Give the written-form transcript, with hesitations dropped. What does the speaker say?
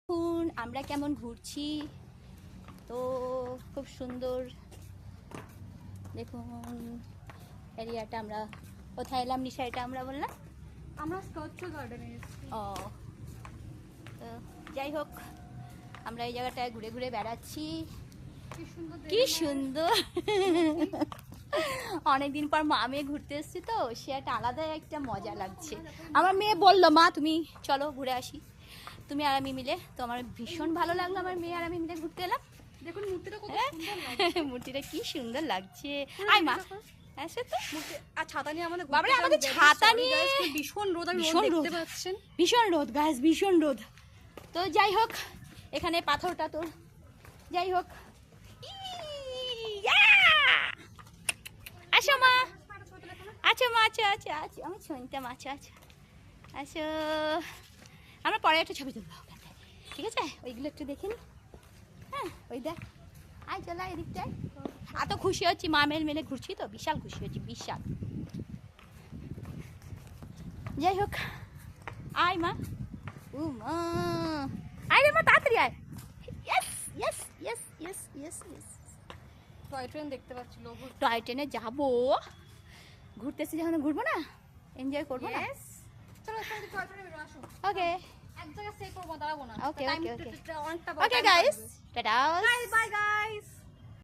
দেখুন আমরা কেমন ঘুরছি, তো খুব সুন্দর। দেখুন এরিয়াটা, আমরা কোথায় এলাম নিশা? এটা আমরা বললাম আমরা স্কচ গার্ডেনে এসেছি। ও, তো যাই হোক আমরা এই জায়গাটায় ঘুরে ঘুরে বেড়াচ্ছি। কি সুন্দর অনেকদিন পর মা মেয়ে ঘুরতে এসেছি, তো সে একটা আলাদা একটা মজা লাগছে। আমার মেয়ে বললো মা তুমি চলো ঘুরে আসি, তুমি আর আমি মিলে। তো আমার ভীষণ ভালো লাগলো, আমার মেয়ে আর আমি মিলে ঘুরতে এলাম। দেখুন মূর্তিটা কত সুন্দর লাগছে। মূর্তিটা কি সুন্দর লাগছে। আই মা আসে তো। আর ছাতা নিয়ে আমাদের বাবারে, আমাদের ছাতা নিয়ে ভীষণ রোদ, আমি ভীষণ রোদ দেখতে পাচ্ছেন। ভীষণ রোদ গাছ, ভীষণ রোদ। তো যাই হোক এখানে পাথরটা তোর, যাই হোক আসো মা, আচ্ছা মা, আচ্ছা আচ্ছা আচ্ছা, আমি শুনতাম। আচ্ছা আচ্ছা আসো, আমরা পরে একটা ছবি তুলবো ওখানে, ঠিক আছে? ওইগুলো একটু দেখে নি। হ্যাঁ ওই দেখ, আয় চলা এদিকটায়। এত খুশি হচ্ছি, মা মেয়ে মেলে ঘুরছি তো, বিশাল খুশি হচ্ছি, বিশাল। যাই হোক আয় মা, ও মা আয় রে মা, তাড়াতাড়ি আয়। Yes yes yes yes yes yes. Toy train দেখতে পাচ্ছি, লোগো। টয় ট্রেনে যাবো, ঘুরতেছি যখন ঘুরবো না, এনজয় করবো না? চলো এখানে টয় ট্রেনে বেরো, আসো। ওকে এক জায়গায় স্টে করবো, দাঁড়াবো না। ওকে ওকে ওকে অনেকটা okay guys, tata. Bye guys.